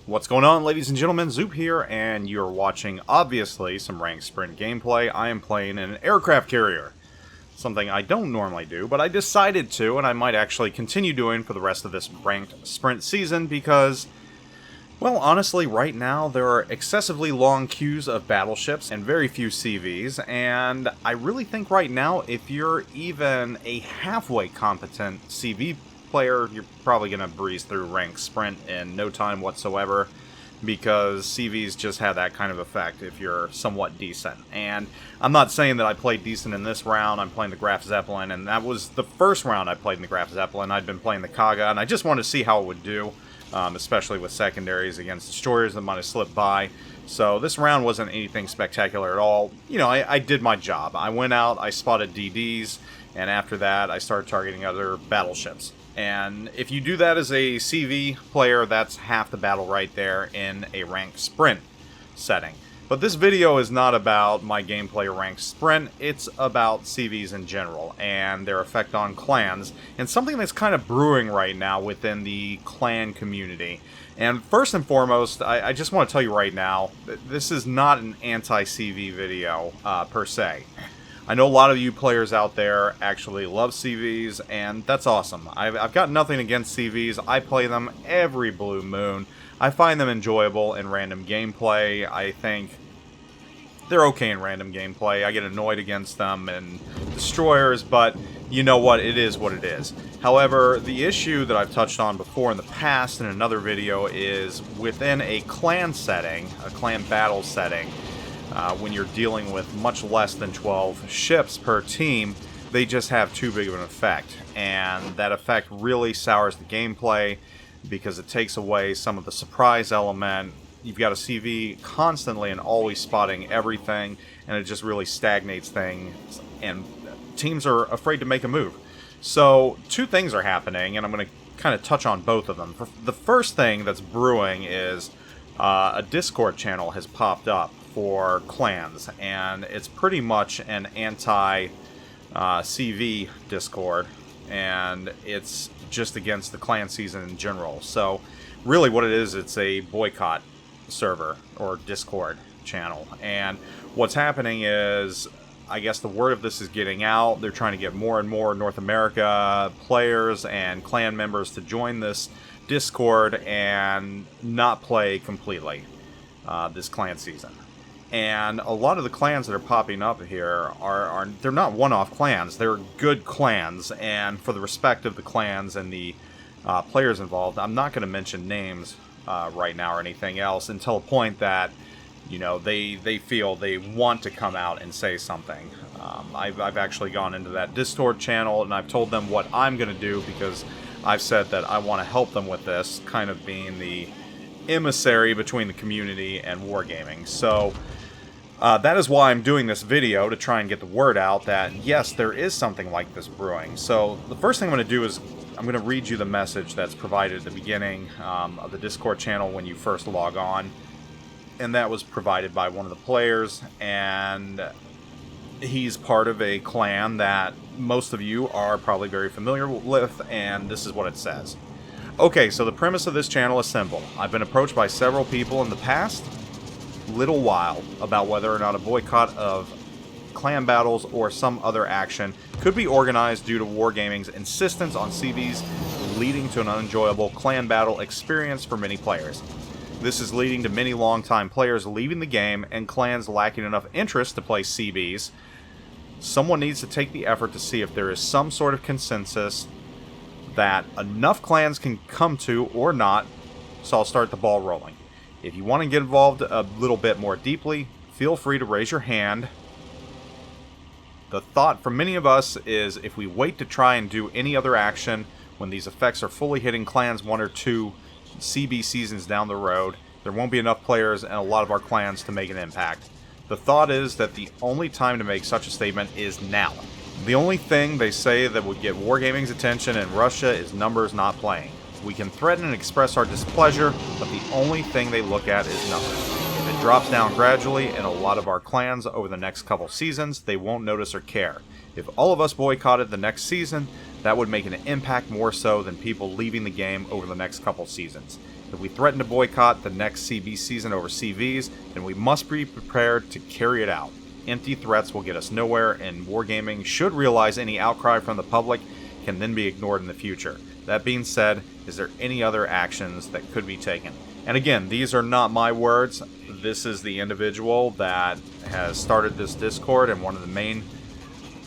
What's going on, ladies and gentlemen? Zoop here, and you're watching, obviously, some ranked sprint gameplay. I am playing an aircraft carrier. Something I don't normally do, but I decided to, and I might actually continue doing for the rest of this ranked sprint season because, well, honestly, right now there are excessively long queues of battleships and very few CVs, and I really think right now, if you're even a halfway competent CV player, you're probably going to breeze through ranked sprint in no time whatsoever, because CVs just have that kind of effect if you're somewhat decent. And I'm not saying that I played decent in this round. I'm playing the Graf Zeppelin, and that was the first round I played in the Graf Zeppelin. I'd been playing the Kaga, and I just wanted to see how it would do, especially with secondaries against destroyers that might have slipped by. So this round wasn't anything spectacular at all. You know, I did my job. I went out, I spotted DDs, and after that I started targeting other battleships. And if you do that as a CV player, that's half the battle right there in a ranked sprint setting. But this video is not about my gameplay ranked sprint, it's about CVs in general and their effect on clans, and something that's kind of brewing right now within the clan community. And first and foremost, I just want to tell you right now, this is not an anti-CV video per se. I know a lot of you players out there actually love CVs, and that's awesome. I've got nothing against CVs. I play them every blue moon. I find them enjoyable in random gameplay. I think they're okay in random gameplay. I get annoyed against them and destroyers, but you know what? It is what it is. However, the issue that I've touched on before in the past in another video is within a clan setting, a clan battle setting, when you're dealing with much less than 12 ships per team, they just have too big of an effect. And that effect really sours the gameplay because it takes away some of the surprise element. You've got a CV constantly and always spotting everything, and it just really stagnates things, and teams are afraid to make a move. So two things are happening, and I'm going to kind of touch on both of them. The first thing that's brewing is a Discord channel has popped up for clans, and it's pretty much an anti-CV Discord, and it's just against the clan season in general. So really what it is, it's a boycott server or Discord channel, and what's happening is, I guess the word of this is getting out. They're trying to get more and more North America players and clan members to join this Discord and not play completely this clan season. And a lot of the clans that are popping up here are they're not one-off clans. They're good clans, and for the respect of the clans and the players involved, I'm not going to mention names right now or anything else until a point that, you know, they feel they want to come out and say something. I've actually gone into that Discord channel, and I've told them what I'm going to do, because I've said that I want to help them with this, kind of being the emissary between the community and Wargaming. So that is why I'm doing this video, to try and get the word out that, yes, there is something like this brewing. So the first thing I'm going to do is I'm going to read you the message that's provided at the beginning of the Discord channel when you first log on. And that was provided by one of the players, and he's part of a clan that most of you are probably very familiar with, and this is what it says. Okay, so the premise of this channel is simple. I've been approached by several people in the past little while about whether or not a boycott of clan battles or some other action could be organized due to Wargaming's insistence on CVs, leading to an unenjoyable clan battle experience for many players. This is leading to many longtime players leaving the game and clans lacking enough interest to play CVs. Someone needs to take the effort to see if there is some sort of consensus that enough clans can come to or not, so I'll start the ball rolling. If you want to get involved a little bit more deeply, feel free to raise your hand. The thought for many of us is, if we wait to try and do any other action when these effects are fully hitting clans 1 or 2 CB seasons down the road, there won't be enough players and a lot of our clans to make an impact. The thought is that the only time to make such a statement is now. The only thing they say that would get Wargaming's attention in Russia is numbers, not playing. We can threaten and express our displeasure, but the only thing they look at is numbers. If it drops down gradually in a lot of our clans over the next couple seasons, they won't notice or care. If all of us boycotted the next season, that would make an impact more so than people leaving the game over the next couple seasons. If we threaten to boycott the next CB season over CVs, then we must be prepared to carry it out. Empty threats will get us nowhere, and Wargaming should realize any outcry from the public can then be ignored in the future. That being said, is there any other actions that could be taken? And again, these are not my words. This is the individual that has started this Discord and one of the main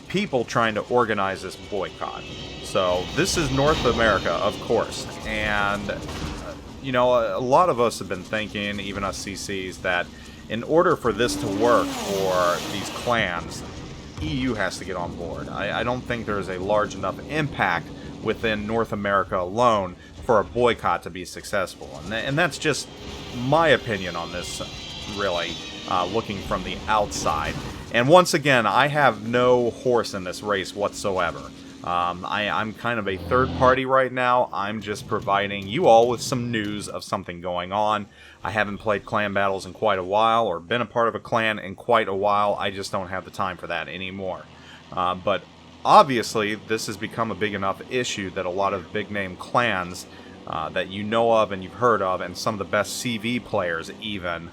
people trying to organize this boycott. So this is North America, of course. And, you know, a lot of us have been thinking, even us CCs, that in order for this to work for these clans, EU has to get on board. I don't think there's a large enough impact within North America alone for a boycott to be successful. And that's just my opinion on this, really, looking from the outside. And once again, I have no horse in this race whatsoever. I'm kind of a third party right now. I'm just providing you all with some news of something going on. I haven't played clan battles in quite a while, or been a part of a clan in quite a while. I just don't have the time for that anymore. But obviously, this has become a big enough issue that a lot of big name clans that you know of and you've heard of, and some of the best CV players even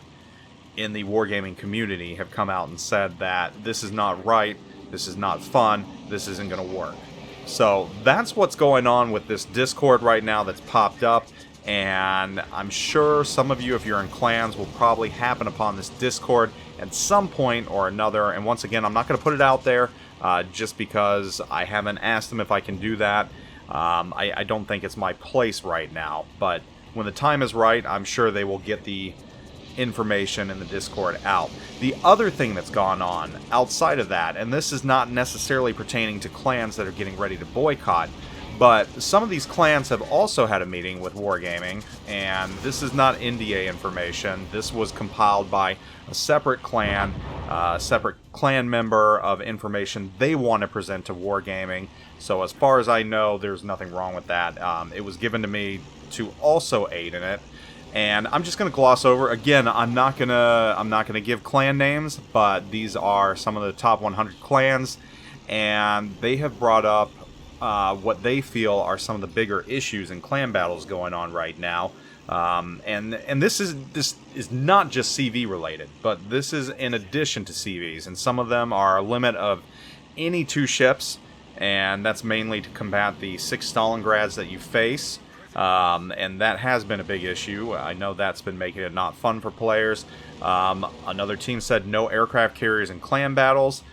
in the wargaming community have come out and said that this is not right, this is not fun, this isn't going to work. So that's what's going on with this Discord right now that's popped up, and I'm sure some of you, if you're in clans, will probably happen upon this Discord at some point or another. And once again, I'm not going to put it out there just because I haven't asked them if I can do that. I don't think it's my place right now, but when the time is right, I'm sure they will get the information in the Discord out. The other thing that's gone on outside of that, and this is not necessarily pertaining to clans that are getting ready to boycott, but some of these clans have also had a meeting with Wargaming, and this is not NDA information. This was compiled by a separate clan member of information they want to present to Wargaming. So as far as I know, there's nothing wrong with that. It was given to me to also aid in it. And I'm just going to gloss over. Again, I'm not gonna give clan names, but these are some of the top 100 clans, and they have brought up what they feel are some of the bigger issues in clan battles going on right now. And this is not just CV related, but this is in addition to CVs, and some of them are a limit of any 2 ships, and that's mainly to combat the 6 Stalingrads that you face. And that has been a big issue. I know that's been making it not fun for players. Another team said no aircraft carriers in clan battles.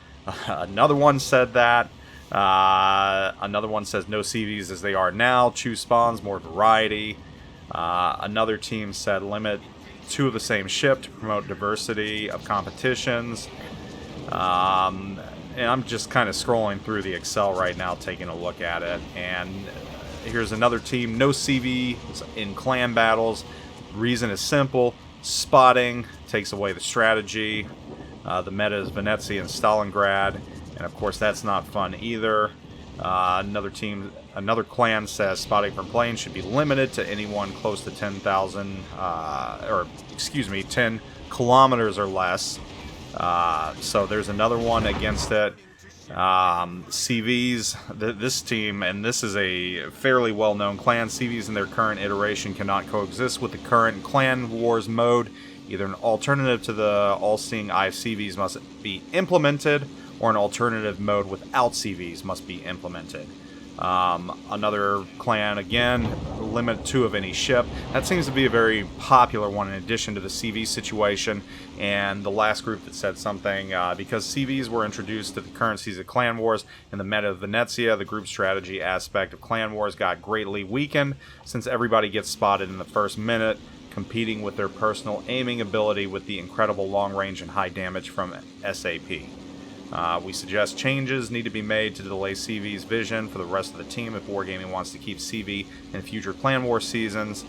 Another one said that. Another one says no CVs as they are now. Choose spawns, more variety. Another team said limit 2 of the same ship to promote diversity of competitions. And I'm just kind of scrolling through the Excel right now, taking a look at it. And here's another team, no CV in clan battles. Reason is simple: spotting takes away the strategy. The meta is Venezia and Stalingrad, and of course that's not fun either. Another clan says spotting from planes should be limited to anyone close to 10,000, 10 kilometers or less. So there's another one against it. CVs, this team, and this is a fairly well-known clan, CVs in their current iteration cannot coexist with the current clan wars mode. Either an alternative to the all-seeing eye of CVs must be implemented, or an alternative mode without CVs must be implemented. Another clan, again, limit 2 of any ship. That seems to be a very popular one in addition to the CV situation. And the last group that said something, because CVs were introduced to the currencies of Clan Wars in the meta of Venezia, the group strategy aspect of Clan Wars got greatly weakened, since everybody gets spotted in the first minute, competing with their personal aiming ability with the incredible long range and high damage from SAP. We suggest changes need to be made to delay CV's vision for the rest of the team if Wargaming wants to keep CV in future Clan War seasons.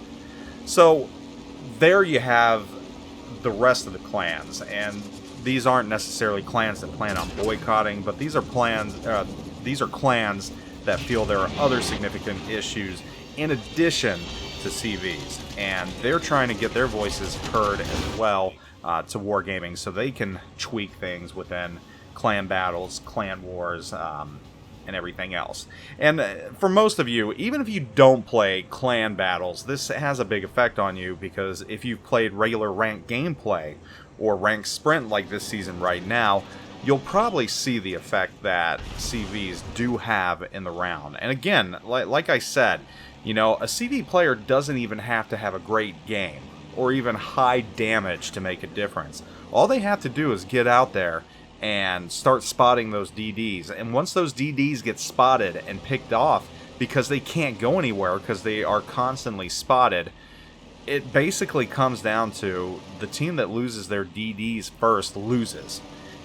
So there you have the rest of the clans, and these aren't necessarily clans that plan on boycotting, but these are clans that feel there are other significant issues in addition to CVs, and they're trying to get their voices heard as well to Wargaming so they can tweak things within clan battles, clan wars, and everything else. And for most of you, even if you don't play clan battles, this has a big effect on you, because if you've played regular ranked gameplay or ranked sprint like this season right now, you'll probably see the effect that CVs do have in the round. And again, like I said, you know, a CV player doesn't even have to have a great game or even high damage to make a difference. All they have to do is get out there and start spotting those DDs. And once those DDs get spotted and picked off because they can't go anywhere because they are constantly spotted, it basically comes down to the team that loses their DDs first loses.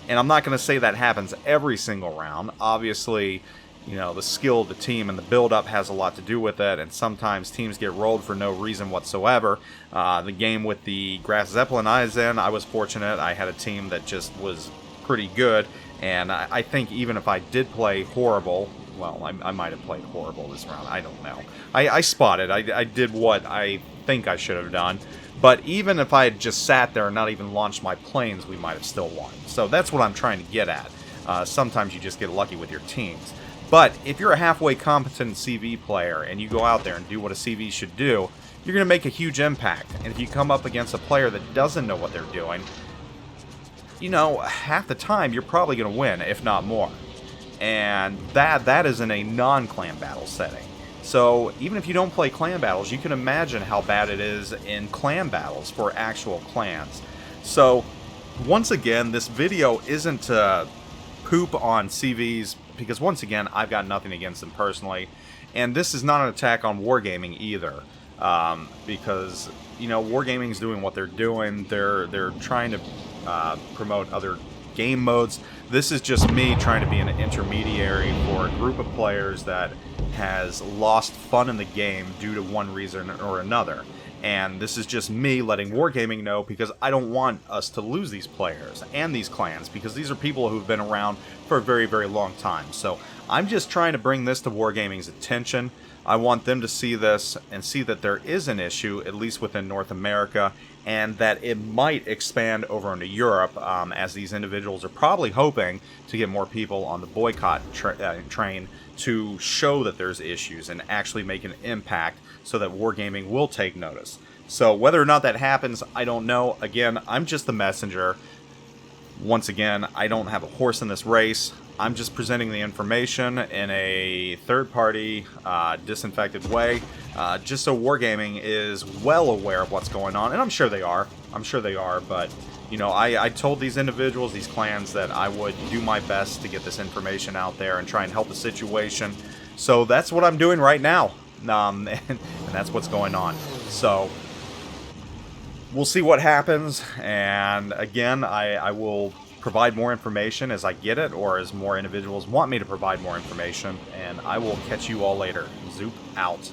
And I'm not going to say that happens every single round. Obviously, you know, the skill of the team and the build-up has a lot to do with it, and sometimes teams get rolled for no reason whatsoever. The game with the Grass Zeppelin I was in, I was fortunate. I had a team that just was pretty good, and I think even if I did play horrible, well, I might have played horrible this round, I don't know. I spotted, I did what I think I should have done. But even if I had just sat there and not even launched my planes, we might have still won. So that's what I'm trying to get at. Sometimes you just get lucky with your teams. But if you're a halfway competent CV player and you go out there and do what a CV should do, you're going to make a huge impact. And if you come up against a player that doesn't know what they're doing, you know, half the time you're probably going to win, if not more. And that is in a non-clan battle setting. So even if you don't play clan battles, you can imagine how bad it is in clan battles for actual clans. So once again, this video isn't to poop on CVs, because once again, I've got nothing against them personally. And this is not an attack on Wargaming either, because, you know, Wargaming's doing what they're doing. They're trying to promote other game modes. This is just me trying to be an intermediary for a group of players that has lost fun in the game due to one reason or another. And this is just me letting Wargaming know, because I don't want us to lose these players and these clans, because these are people who've been around for a very, very long time. So I'm just trying to bring this to Wargaming's attention. I want them to see this and see that there is an issue, at least within North America, and that it might expand over into Europe, as these individuals are probably hoping to get more people on the boycott train to show that there's issues and actually make an impact so that Wargaming will take notice. So whether or not that happens, I don't know. Again, I'm just the messenger. Once again, I don't have a horse in this race. I'm just presenting the information in a third-party, disinfected way, just so Wargaming is well aware of what's going on. And I'm sure they are. I'm sure they are, but, you know, I told these individuals, these clans, that I would do my best to get this information out there and try and help the situation. So that's what I'm doing right now, and that's what's going on. So we'll see what happens, and again, I will provide more information as I get it, or as more individuals want me to provide more information, and I will catch you all later. Zoop out.